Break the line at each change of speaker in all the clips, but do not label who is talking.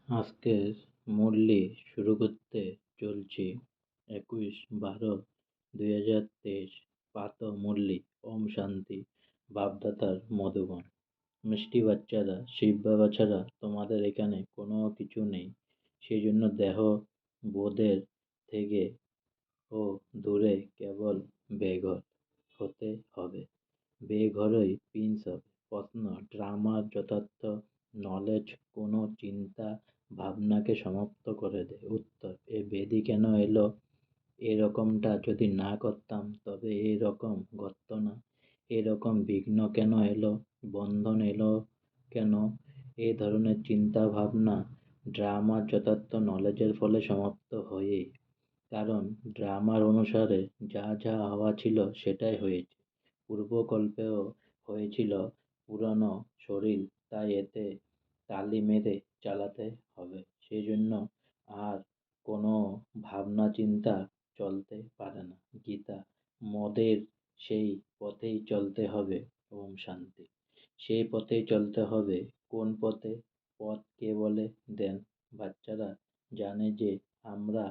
আজকের মুরলি শুরু করতে চলছি 21/12/2023। পাত মুরলি। ওম শান্তি। বাপদাদার মধুবন। মিষ্টি বাচ্চারা, শিব বাবা ছাড়া তোমাদের এখানে কোনো কিছু নেই, সেই জন্য দেহ বোধের থেকে ও দূরে কেবল বেঘর হতে হবে। বেঘরই প্রিন্স হবে। প্রশ্ন: ড্রামার যথার্থ নলেজ কোনো চিন্তা ভাবনাকে সমাপ্ত করে দেয়। উত্তর: এ ব্যাধি কেন এলো? এরকমটা যদি না করতাম তবে এরকম ঘটত না। এরকম বিঘ্ন কেন এলো? বন্ধন এলো কেন? এ ধরনের চিন্তা ভাবনা ড্রামার যথার্থ নলেজের ফলে সমাপ্ত হয়ই। কারণ ড্রামার অনুসারে যা যা হওয়া ছিল সেটাই হয়েছে। পূর্বকল্পেও হয়েছিল পুরনো শরীর, তাই এতে তালি মেরে চালাতে হবে। সেজন্য আর কোনো ভাবনা চিন্তা চলতে পারে না। গীতা: মদের সেই পথেই চলতে হবে। ওম শান্তি। সেই পথেই চলতে হবে। কোন পথে? পথ কে বলে দেন? বাচ্চারা জানে যে আমরা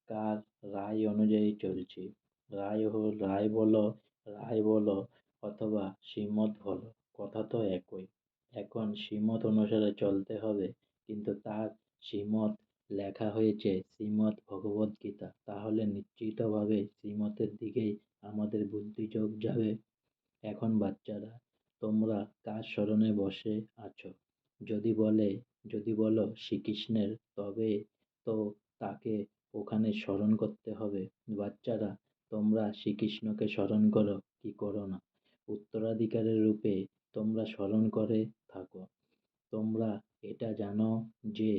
কার রায় অনুযায়ী চলছি। রায় বলো অথবা শ্রীমত বলো, কথা তো একই। এখন শ্রীমত অনুসারে চলতে হবে, কিন্তু তার শ্রীমত লেখা হয়েছে শ্রীমদ্ ভগবদ্গীতা। তাহলে নিশ্চিতভাবে শ্রীমতের দিকেই আমাদের বুদ্ধিযোগ যাবে। এখন বাচ্চারা, তোমরা কার স্মরণে বসে আছো? যদি বলো শ্রীকৃষ্ণের, তবে তো তাকে ওখানে স্মরণ করতে হবে। বাচ্চারা, তোমরা শ্রীকৃষ্ণকে স্মরণ করো কি করো না? উত্তরাধিকারের রূপে তোমরা স্মরণ করে থাকো। তোমরা এটা জানো যে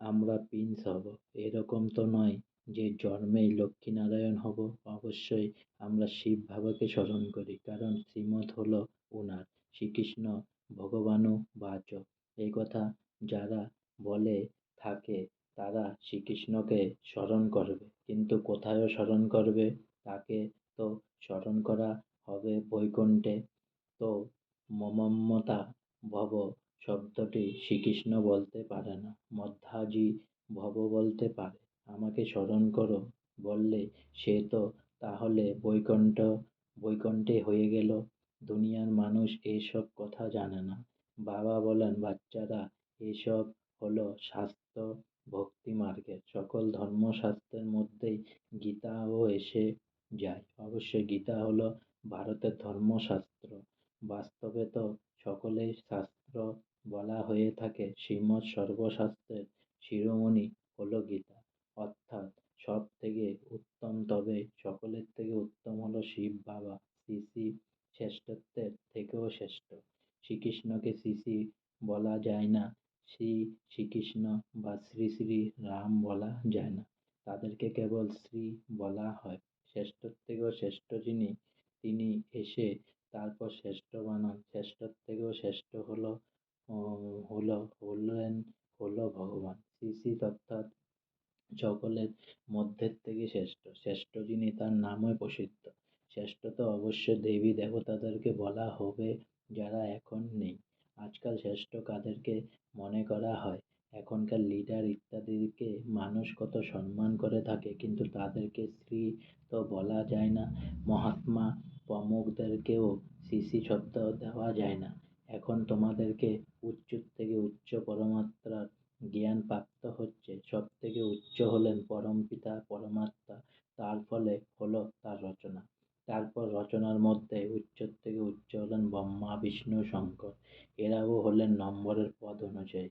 আমরা প্রিন্স হব। এরকম তো নয় যে জন্মেই লক্ষ্মীনারায়ণ হব। অবশ্যই আমরা শিব বাবাকে স্মরণ করি, কারণ শ্রীমৎ হলো ওনার। শ্রীকৃষ্ণ ভগবানু বাচ। এই কথা যারা বলে থাকে তারা শ্রীকৃষ্ণকে স্মরণ করবে, কিন্তু কোথায় স্মরণ করবে? তাকে তো স্মরণ করা হবে বৈকুণ্ঠে। তো মমত্তা ভব শব্দটি শ্রীকৃষ্ণ বলতে পারে না, মধ্যাজি ভব বলতে পারে। আমাকে স্মরণ করো বললে সে তো তাহলে বৈকুণ্ঠে হয়ে গেল। দুনিয়ার মানুষ এইসব কথা জানে না। বাবা বলেন, বাচ্চারা, এসব হলো শাস্ত্র ভক্তি মার্গের। সকল ধর্মশাস্ত্রের মধ্যেই গীতাও এসে যায়। অবশ্যই গীতা হলো ভারতের ধর্মশাস্ত্র। বাস্তবে তো সকলেই শাস্ত্র বলা হয়ে থাকে। শ্রীমৎ সর্বশাস্ত্রের শিরোমণি হলো গীতা, অর্থাৎ সব থেকে উত্তম। তবে সকলের থেকে উত্তম হলো শিব বাবা। শ্রী শ্রী শ্রেষ্ঠত্বের থেকেও শ্রেষ্ঠ। শ্রীকৃষ্ণকে শ্রী শ্রী বলা যায় না, শ্রীকৃষ্ণ বা শ্রী শ্রী রাম বলা যায় না, তাদেরকে কেবল শ্রী বলা হয়। শ্রেষ্ঠর থেকেও শ্রেষ্ঠ যিনি, তিনি এসে তারপর শ্রেষ্ঠ বানান। শ্রেষ্ঠর থেকেও শ্রেষ্ঠ হলো ভগবান। শ্রী শ্রী অর্থাৎ সকলের মধ্যের থেকে শ্রেষ্ঠ। শ্রেষ্ঠ যিনি, তার নামই প্রসিদ্ধ। শ্রেষ্ঠ তো অবশ্যই দেবী দেবতাদেরকে বলা হবে, যারা এখন নেই। আজকাল শ্রেষ্ঠ কাদেরকে মনে করা হয়? এখনকার লিডার ইত্যাদিকে মানুষ কত সম্মান করে থাকে, কিন্তু তাদেরকে শ্রী তো বলা যায় না। মহাত্মা প্রমুখদেরকেও শ্রী শ্রী শব্দ দেওয়া যায় না। এখন তোমাদেরকে উচ্চ থেকে উচ্চ পরমাত্মার জ্ঞান প্রাপ্ত হচ্ছে। সব থেকে উচ্চ হলেন পরমপিতা পরমাত্মা, তার ফলে হলো তার রচনা। তারপর রচনার মধ্যে উচ্চ থেকে উচ্চ হলেন ব্রহ্মা বিষ্ণু শঙ্কর। এরাও হলেন নম্বরের পদ অনুযায়ী।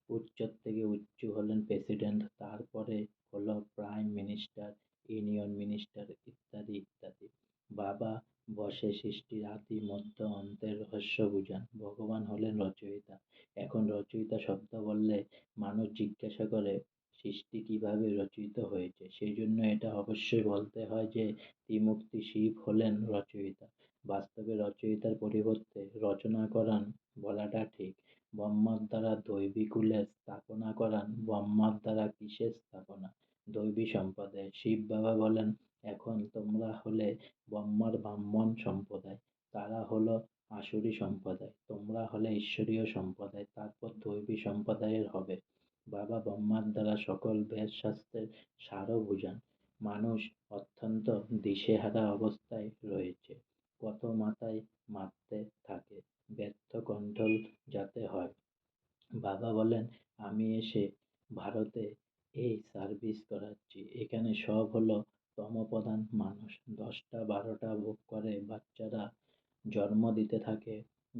উচ্চ থেকে উচ্চ হলেন প্রেসিডেন্ট, তারপরে হলো প্রাইম মিনিস্টার, ইউনিয়ন মিনিস্টার ইত্যাদি ইত্যাদি। বাবা বসে সৃষ্টির আদি মধ্য অন্তের রহস্য বুঝান। ভগবান হলেন রচয়িতা। এখন রচয়িতা শব্দ বললে মানুষ জিজ্ঞাসা করে সৃষ্টি কিভাবে রচিত হয়েছে। সেই জন্য এটা অবশ্যই বলতে হয় যে ত্রিমূর্তি শিব হলেন রচয়িতা। বাস্তবে রচয়িতার পরিবর্তে রচনা করান বলাটা ঠিক। ব্রহ্মার দ্বারা দৈবী কুলের স্থাপনা করান। ব্রহ্মার দ্বারা কিসের স্থাপনা? দৈবী সম্প্রদায়। শিব বাবা বলেন, এখন তোমরা হলে ব্রহ্মার ব্রাহ্মণ সম্প্রদায়, তারা হলো আসুরি সম্প্রদায়, তোমরা হলে ঈশ্বরীয় সম্প্রদায়, তারপর দৈবী সম্প্রদায়ের হবে। বাবা ব্রহ্মার দ্বারা সকল বেদ শাস্ত্রের সারও বুঝান। মানুষ অত্যন্ত দিশেহারা অবস্থায় রয়েছে। কত মাথায় মারতে থাকে, ব্যর্থ কন্ট্রোল যাতে হয়। বাবা বলেন, আমি এসে ভারতে এই সার্ভিস করাচ্ছি। এখানে সব হলো তমোপ্রধান মানুষ। 10টা 12টা ভোগ করে বাচ্চারা জন্ম দিতে থাকে।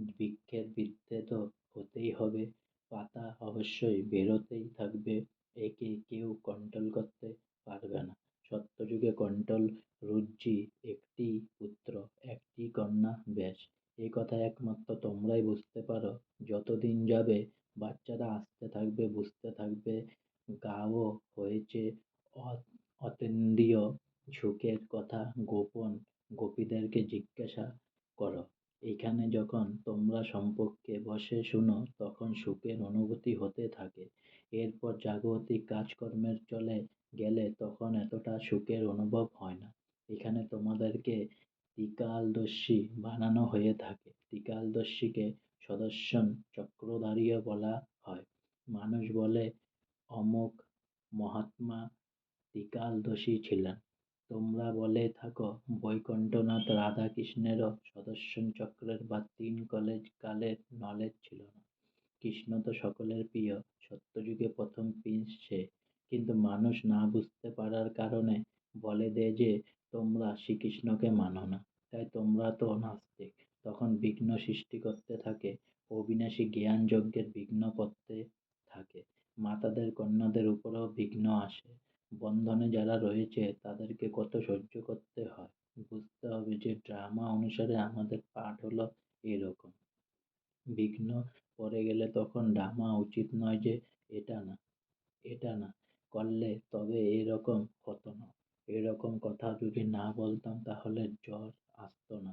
বৃক্ষের বৃদ্ধে তো হতেই হবে, পাতা অবশ্যই বেরোতেই থাকবে। একে কেউ কন্ট্রোল করতে পারবে না। সত্যযুগে কন্ট্রোল রুজ্জি, একটি পুত্র, একটি কন্যা, ব্যাস। এই কথা একমাত্র তোমরাই বুঝতে পারো। যতদিন যাবে বাচ্চারা আসতে থাকবে, বুঝতে থাকবে। গাও হয়েছে অতীন্দ্রিয় সুখের কথা গোপন গোপীদেরকে জিজ্ঞাসা করো। এইখানে যখন তোমরা সম্পর্কে বসে শুনো তখন সুখের অনুভূতি হতে থাকে। এরপর জাগতিক কাজকর্মের চলে গেলে তখন এতটা সুখের অনুভব হয় না। এখানে তোমাদেরকে ত্রিকালদর্শী বানানো হয়ে থাকে। ত্রিকালদর্শীকে সুদর্শন চক্রধারীও বলা হয়। মানুষ বলে অমুক মহাত্মা ত্রিকালদর্শী ছিলেন। তোমরা বলে থাকো বৈকুণ্ঠনাথ রাধাকৃষ্ণেরও সুদর্শন চক্রের বা তিন কালের নলেজ ছিল না। কৃষ্ণ তো সকলের প্রিয়, সত্যযুগে প্রথম প্রিন্স সে। কিন্তু মানুষ না বুঝতে পারার কারণে বলে দেয় যে তোমরা শ্রীকৃষ্ণকে মানো না, তাই তোমরা তো নাস্তিক। তখন বিঘ্ন সৃষ্টি করতে থাকে, অবিনাশী জ্ঞান যজ্ঞের বিঘ্ন করতে থাকে। মাতাদের কন্যাদের উপরেও বিঘ্ন আসে। বন্ধনে যারা রয়েছে তাদেরকে কত সহ্য করতে হয়। বুঝতে হবে যে ড্রামা অনুসারে আমাদের পাঠ হলো এরকম। বিঘ্ন পড়ে গেলে তখন ড্রামা উচিত নয় যে এটা না, এটা না করলে তবে এরকম হতো না। এরকম কথা যদি না বলতাম তাহলে জ্বর আসতো না।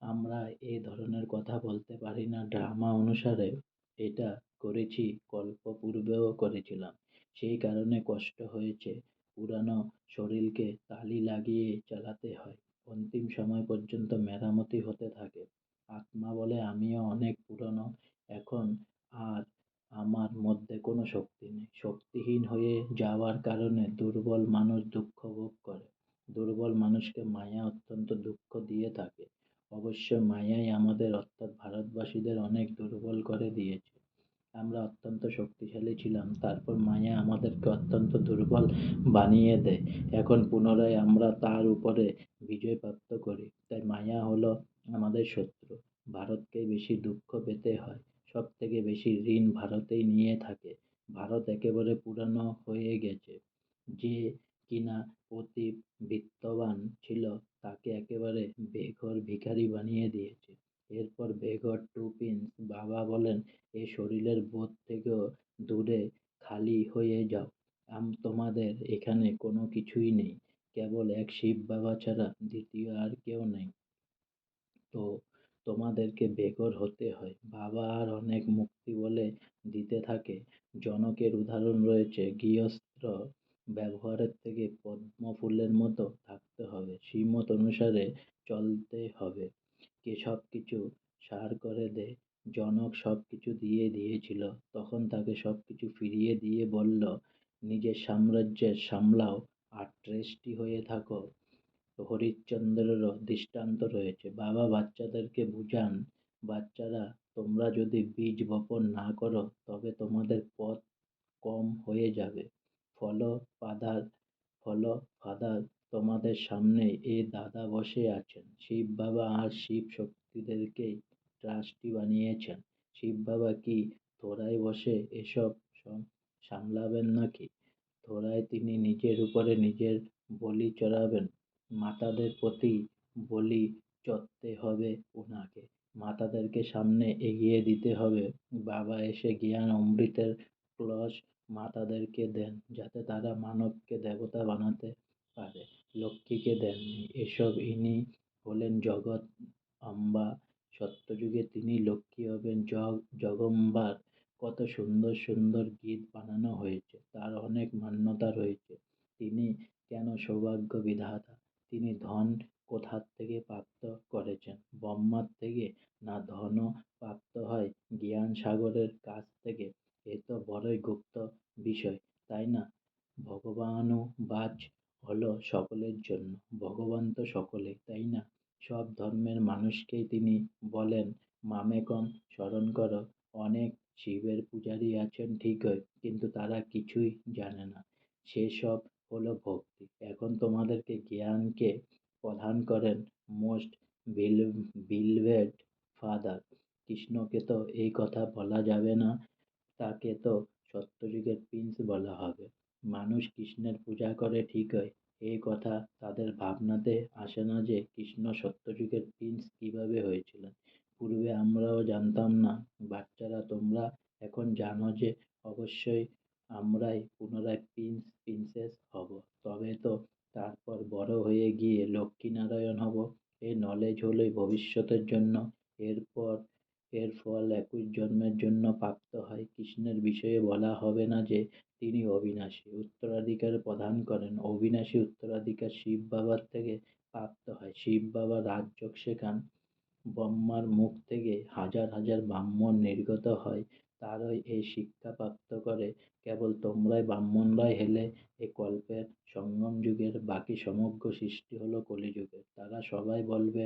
আমরা এ ধরনের কথা বলতে পারি না ড্রামা অনুসারে। এটা করেছি, কল্প পূর্বেও করেছিলাম, সেই কারণে কষ্ট হয়েছে। পুরানো শরীরকে তালি লাগিয়ে চালাতে হয়। অন্তিম সময় পর্যন্ত মেরামতি হতে থাকে। আত্মা বলে আমিও অনেক পুরনো এখন, আর আমার মধ্যে কোনো শক্তি নেই। শক্তিহীন হয়ে যাওয়ার কারণে দুর্বল মানুষ দুঃখ ভোগ করে। দুর্বল মানুষকে মায়া অত্যন্ত দুঃখ দিয়ে থাকে। অবশ্য মায়াই আমাদের অর্থাৎ ভারতবাসীদের অনেক দুর্বল করে দিয়েছে। আমরা অত্যন্ত শক্তিশালী ছিলাম, তারপর মায়া আমাদেরকে অত্যন্ত দুর্বল বানিয়ে দেয়। এখন পুনরায় আমরা তার উপরে বিজয় প্রাপ্ত করি। তাই মায়া হলো আমাদের শত্রু। ভারতকেই বেশি দুঃখ পেতে হয়। সব থেকে বেশি ঋণ ভারতেই নিয়ে থাকে। ভারত একেবারে পুরানো হয়ে গেছে। যে কিনা অতি বিত্তবান ছিল তাকে একেবারে বেঘর ভিখারি বানিয়ে দিয়েছে। এরপর বেঘর টু প্রিন্স বাবা বলেন, এ শরীরের বোধ থেকেও দূরে খালি হয়ে যাও। তোমাদের এখানে কোনো কিছুই নেই, কেবল এক শিব বাবা ছাড়া দ্বিতীয় আর কেউ নেই। তো তোমাদেরকে বেঘর হতে হয়। বাবা আর অনেক মুক্তি বলে দিতে থাকে। জনকের উদাহরণ রয়েছে, গৃহস্থ ব্যবহারের থেকে পদ্মফুলের মতো থাকতে হবে, শ্রীমত অনুসারে চলতে হবে। কে সব কিছু সার করে দেয়। জনক সব কিছু দিয়ে দিয়েছিল, তখন তাকে সব কিছু ফিরিয়ে দিয়ে বলল, নিজের সাম্রাজ্যের সামলাও আর ট্রেস্টি হয়ে থাকো। হরিশ্চন্দ্রেরও দৃষ্টান্ত রয়েছে। বাবা বাচ্চাদেরকে বুঝান, বাচ্চারা তোমরা যদি বীজ বপন না করো তবে তোমাদের পথ কম হয়ে যাবে। ফলো ফাদার, ফলো ফাদার, তোমাদের সামনে এ দাদা বসে আছেন। শিব বাবা আর শিব শক্তিদেরকেই ট্রাস্টি বানিয়েছেন। শিব বাবা কি থোড়ায় বসে এসব সামলাবেন নাকি? থোড়ায় তিনি নিজের উপরে নিজের বলি চড়াবেন। মাতাদের প্রতি বলি চড়তে হবে ওনাকে। মাতাদেরকে সামনে এগিয়ে দিতে হবে। বাবা এসে জ্ঞান অমৃতের ক্লস মাতাদেরকে দেন যাতে তারা মানবকে দেবতা বানাতে পারে। লক্ষ্মীকে দেননি। এসব ইনি হলেন জগৎ অম্বা। সত্যযুগে তিনি লক্ষ্মী হবেন জগম্বার। কত সুন্দর সুন্দর গীত বানানো হয়েছে, তার অনেক মান্যতা রয়েছে। তিনি কেন সৌভাগ্য বিধাতা? তিনি ধন কোথার থেকে প্রাপ্ত করেছেন? ব্রহ্মার থেকে? না ধনও প্রাপ্ত হয় জ্ঞান সাগরের কাছ থেকে? এ তো বড়ই গুপ্ত বিষয়, তাই না? ভগবানুবাদ হলো সকলের জন্য, ভগবান তো সকলেই, তাই না? সব ধর্মের মানুষকেই তিনি বলেন মামেকম স্মরণ করো। অনেক শিবের পূজারী আছেন ঠিকই, কিন্তু তারা কিছুই জানে না, সেসব হলো ভক্তি। এখন তোমাদেরকে জ্ঞানকে প্রদান করেন মোস্ট বিলভেড ফাদার। কৃষ্ণকে তো এই কথা বলা যাবে না, তাকে তো সত্যযুগের প্রিন্স বলা হবে। মানুষ কৃষ্ণের পূজা করে ঠিকই, এই কথা তাদের ভাবনাতে আসে না যে কৃষ্ণ সত্যযুগের প্রিন্স কিভাবে হয়েছিলেন। পূর্বে আমরাও জানতাম না, বাচ্চারা তোমরা এখন জানো যে অবশ্যই আমরাই পুনরায় প্রিন্স প্রিন্সেস হব, তবে তো তারপর বড় হয়ে গিয়ে লক্ষ্মীনারায়ণ হব। এই নলেজ হলোই ভবিষ্যতের জন্য। এরপর এর ফল 21 জন্মের জন্য প্রাপ্ত হয়। কৃষ্ণের বিষয়ে বলা হবে না যে তিনি অবিনাশী, উত্তরাধিকার প্রদান করেন। অবিনাশী উত্তরাধিকার শিব বাবার থেকে প্রাপ্ত হয়। শিব বাবা রাজযোগ শেখান, ব্রহ্মার মুখ থেকে হাজার হাজার ব্রাহ্মণ নির্গত হয়, তারাই এই শিক্ষা প্রাপ্ত করে। কেবল তোমরাই ব্রাহ্মণরাই হেলে এ কল্পের সঙ্গম যুগের, বাকি সমগ্র সৃষ্টি হলো কলিযুগের। তারা সবাই বলবে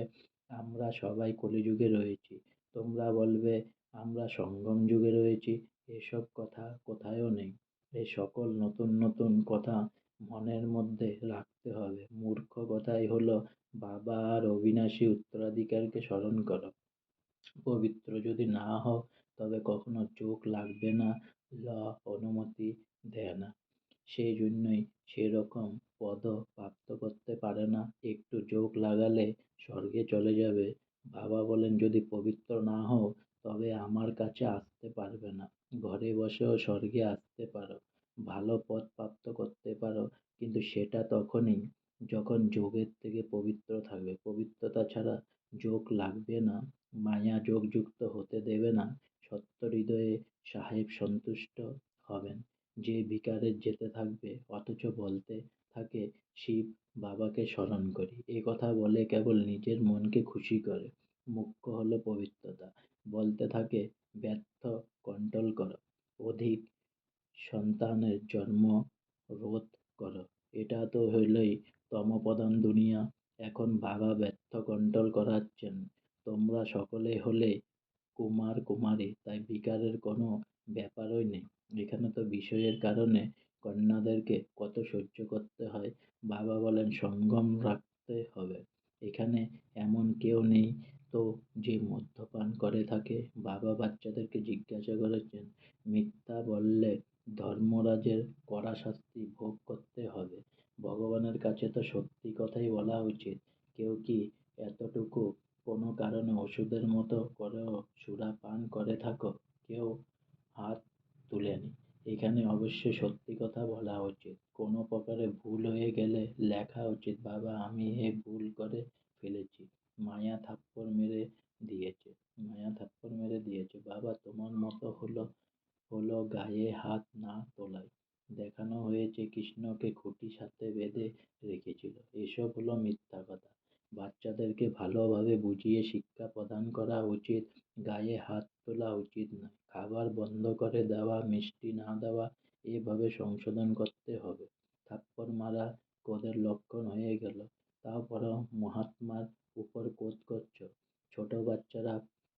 আমরা সবাই কলিযুগে রয়েছি, তোমরা বলবে আমরা সঙ্গম যুগে রয়েছি। এসব কথা কোথায়ও নেই। এই সকল নতুন নতুন কথা মনের মধ্যে রাখতে হবে। মূর্খ কথাই হলো বাবা আর অবিনাশী উত্তরাধিকারকে স্মরণ করো। পবিত্র যদি না হও তবে কখনো যোগ লাগবে না, ল অনুমতি দেয় না। সেই জন্যই সেরকম পদও প্রাপ্ত করতে পারে না। একটু যোগ লাগালে স্বর্গে চলে যাবে। বাবা বলেন যদি পবিত্র না হও তবে আমার কাছে আসতে পারবে না। ঘরে বসেও স্বর্গে আসতে পারো, ভালো পদ প্রাপ্ত করতে পারো, কিন্তু সেটা তখনই যখন যোগের থেকে পবিত্র থাকবে। পবিত্রতা ছাড়া যোগ লাগবে না, মায়া যোগযুক্ত হতে দেবে না। সত্য হৃদয়ে সাহেব সন্তুষ্ট হবেন। যে ভিকারের যেতে থাকবে অথচ বলতে থাকে শিব বাবাকে স্মরণ করি, এ কথা বলে কেবল নিজের মনকে খুশি করে। মুখ্য হলো পবিত্রতা, বলতে থাকে ব্যর্থ কন্ট্রোল করো, অধিক সন্তানের জন্ম রোধ করো। এটা তো হইলই তমপ্রধান দুনিয়া। এখন বাবা ব্যর্থ কন্ট্রোল করাচ্ছেন। তোমরা সকলে হলে কুমার কুমারী, তাই বিকারের কোনো ব্যাপারই নেই। এখানে তো বিষয়ের কারণে কন্যাদেরকে কত সহ্য করতে হয়। বাবা বলেন সঙ্গম রাখতে হবে। এখানে এমন কেউ নেই তো যে মদ্যপান করে থাকে। বাবা বাচ্চাদেরকে জিজ্ঞাসা করেছেন মিথ্যা বললে ধর্মরাজের কড়া শাস্তি ভোগ করতে হবে। ভগবানের কাছে তো সত্যি কথাই বলা উচিত। কেউ কি এতটুকু কোনো কারণে ওষুধের মতো করেও সুরা পান করে থাকো? কেউ হাত তুলেনি। এখানে অবশ্যই সত্যি কথা বলা উচিত। কোনো প্রকারে ভুল হয়ে গেলে লেখা উচিত বাবা আমি এ ভুল করে ফেলেছি, মায়া থাপ্পড় মেরে দিয়েছে, মায়া থাপ্পড় মেরে দিয়েছে। বাবা তোমার মতো হলো গায়ে হাত না তোলাই। দেখানো হয়েছে কৃষ্ণকে খুঁটির সাথে বেঁধে রেখেছিল, এসব হলো মিথ্যা কথা। বাচ্চাদেরকে ভালোভাবে বুঝিয়ে শিক্ষা প্রদান করা উচিত। গায়ে হাত তোলা উচিত নয়, খাবার বন্ধ করে দেওয়া, মিষ্টি না দেওয়া, এভাবে সংশোধন করতে হবে। থাপ্পড় মারা ক্রোধের লক্ষণ হয়ে গেল, তারপরেও মহাত্মার উপর ক্রোধ করছো। ছোট বাচ্চারা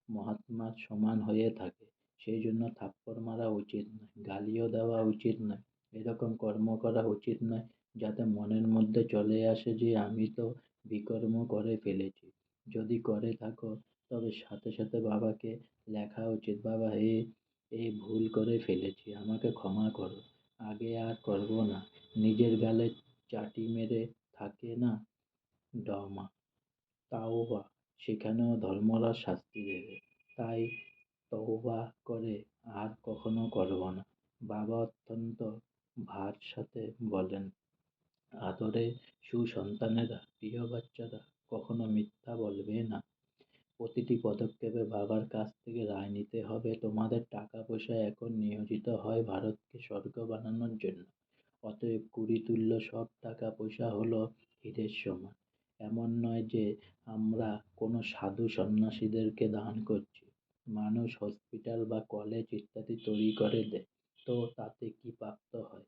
মহাত্মার সমান হয়ে থাকে, সেই জন্য থাপ্পড় মারা উচিত নয়, গালিও দেওয়া উচিত নয়, এরকম কর্ম করা উচিত নয় যাতে মনের মধ্যে চলে আসে যে আমি তো বিকর্ম করে ফেলেছি। যদি করে থাকো তবে সাথে সাথে বাবাকে লেখা উচিত বাবা এই ভুল করে ফেলেছি, আমাকে ক্ষমা করো, আগে আর করবো না। নিজের গালে চাটি মেরে থাকে না ডমা, তাওবা, সেখানেও ধর্মরাজ শাস্তি দেবে। তাই তওবা করে আর কখনো করবো না। বাবা অত্যন্ত ভার সাথে বলেন আদরে সুসন্তানেরা, প্রিয় বাচ্চারা কখনো মিথ্যা বলবে না। প্রতিটি পদক্ষেপে বাবার কাছ থেকে রায় নিতে হবে। তোমাদের টাকা পয়সা এখন নিয়োজিত হয় ভারতকে স্বর্গ বানানোর জন্য। অতএব কুড়িতুল্য সব টাকা পয়সা হলো হীরের সমান। এমন নয় যে আমরা কোনো সাধু সন্ন্যাসীদেরকে দান করছি। মানুষ হসপিটাল বা কলেজ ইত্যাদি তৈরি করে দেয়, তো তাতে কি প্রাপ্ত হয়?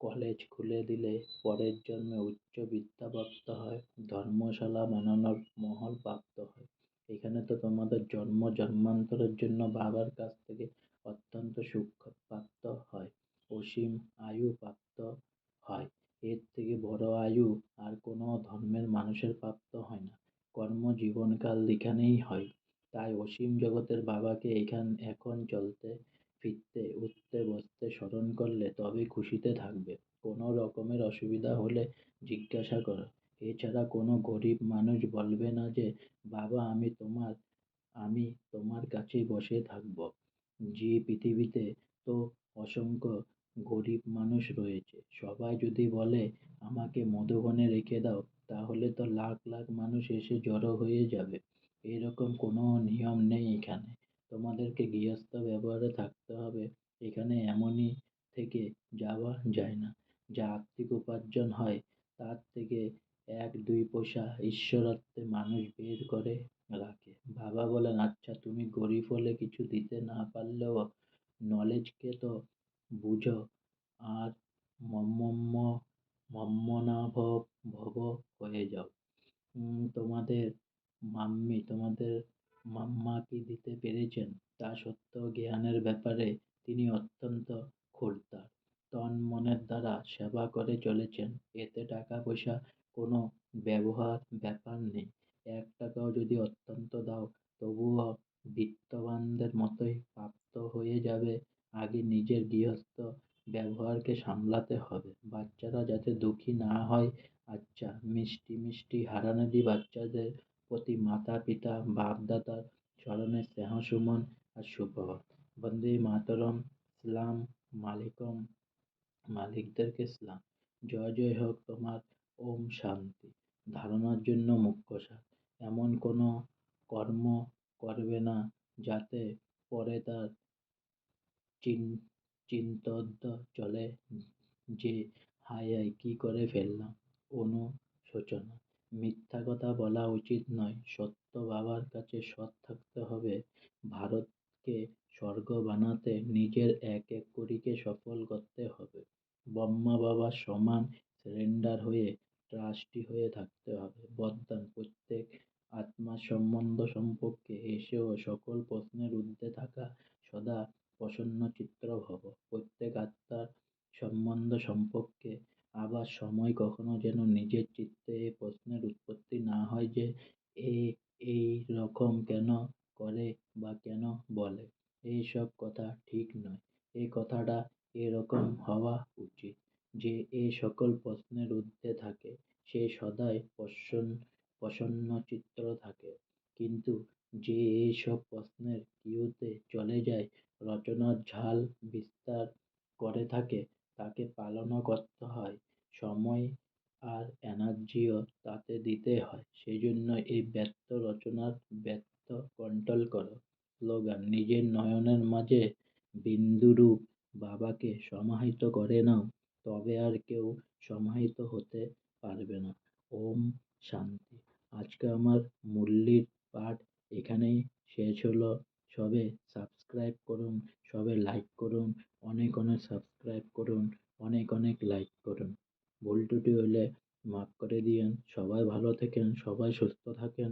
কলেজ খুলে দিলে পরের জন্মে উচ্চ বিদ্যাপ্রাপ্ত হয়, ধর্মশালা বানানোর মহল প্রাপ্ত হয়। এখানে তো তোমাদের জন্ম জন্মান্তরের জন্য বাবার কাছ থেকে অত্যন্ত সুখ প্রাপ্ত হয়, অসীম আয়ু প্রাপ্ত হয়। এর থেকে বড় আয়ু আর কোনো ধর্মের মানুষের প্রাপ্ত হয় না। কর্মজীবনকাল এখানেই হয়। তাই অসীম জগতের বাবাকে এখন চলতে ফিরতে উঠতে বসতে স্মরণ করলে তবেই খুশিতে থাকবে। কোনো রকমের অসুবিধা হলে জিজ্ঞাসা করো। এছাড়া কোনো গরিব মানুষ বলবে না যে বাবা আমি তোমার কাছেই বসে থাকবো। যে পৃথিবীতে তো অসংখ্য গরিব মানুষ রয়েছে, সবাই যদি বলে আমাকে মধুবনে রেখে দাও, তাহলে তো লাখ লাখ মানুষ এসে জড়ো হয়ে যাবে। এরকম কোনো নিয়ম নেই এখানে। তোমাদেরকে গৃহস্থ ব্যবহারে থাকতে হবে। এখানে এমনই থেকে যাওয়া যায় না। যা আর্থিক উপার্জন হয় তার থেকে 1-2 পয়সা ঈশ্বরার্থে মানুষ বের করে রাখে। বাবা বলেন, আচ্ছা তুমি গরিব হলে কিছু দিতে না পারলেও নলেজকে তো বুঝো, আর মম্মম্ম মম্মনাভব ভব হয়ে যাও। তোমাদের মাম্মা কি দিতে পেরেছেন তা সত্ত্বেও জ্ঞানের ব্যাপারে তিনি অত্যন্ত খোরতার। তন মনের দ্বারা সেবা করে চলেছেন। এতে টাকা পয়সা কোনো ব্যাপার নেই। 1 টাকাও যদি অত্যন্ত দাও তবুও বিত্তবানদের মতোই প্রাপ্ত হয়ে যাবে। আগে নিজের গৃহস্থ ব্যবহারকে সামলাতে হবে। বাচ্চারা যাতে দুঃখী না হয়। আচ্ছা, মিষ্টি মিষ্টি হারানেদি বাচ্চাদের প্রতি মাতা পিতা বাপ-দাদার চরণে স্নেহ সুমন আর সুপ্রভাত। বন্দে মাতরম, সালাম আলাইকুম, মালিকদেরকে সালাম। জয় জয় হোক তোমার, ওম শান্তি। ধারণার জন্য মুখ্য সার। এমন কোনো কর্ম করবে না যাতে পরে তার চিন্তদ্য চলে যে হায় হায় কি করে ফেললাম। অনুশোচনা। মিথ্যা কথা বলা উচিত নয়। সত্য বাবার কাছে সৎ থাকতে হবে। ভারতকে স্বর্গ বানাতে নিজের এক এক কড়িকে সফল করতে হবে। ব্রহ্মা বাবার সমান সারেন্ডার হয়ে ট্রাস্টি হয়ে থাকতে হবে। বরদান, প্রত্যেক আত্মার সম্বন্ধ সম্পর্কে এসেও সকল প্রশ্নের ঊর্ধ্বে থাকা সদা প্রসন্নচিত্ত ভব। প্রত্যেক আত্মার সম্বন্ধ সম্পর্কে আবার সময় কখনো যেন নিজের চিত্তে এ প্রশ্নের উৎপত্তি না হয় যে এ এই রকম কেন করে বা কেন বলে। এইসব কথা ঠিক নয়। এই কথাটা এরকম হওয়া উচিত যে এ সকল প্রশ্নের ঊর্ধ্বে থাকে, সে সদাই প্রসন্নচিত্ত থাকে। কিন্তু যে এইসব প্রশ্নের কিউতে চলে যায়, রচনার ঝাল বিস্তার করে থাকে, তাকে পালনও করতে হয়। সময় আর এনার্জিও তাতে দিতে হয়। সেজন্য এই ব্যর্থ রচনার ব্যর্থ কন্ট্রোল করো। স্লোগান, নিজের নয়নের মাঝে বিন্দুরূপ বাবাকে সমাহিত করে নাও, তবে আর কেউ সমাহিত হতে পারবে না। ওম শান্তি। আজকে আমার মুরলির পাঠ এখানেই শেষ হলো। সবে সাবস্ক্রাইব করুন, সবে লাইক করুন, অনেক অনেক সাবস্ক্রাইব করুন, অনেক অনেক লাইক করুন। ভুল ত্রুটি হলে মাফ করে দিয়েন। সবাই ভালো থাকেন, সবাই সুস্থ থাকেন।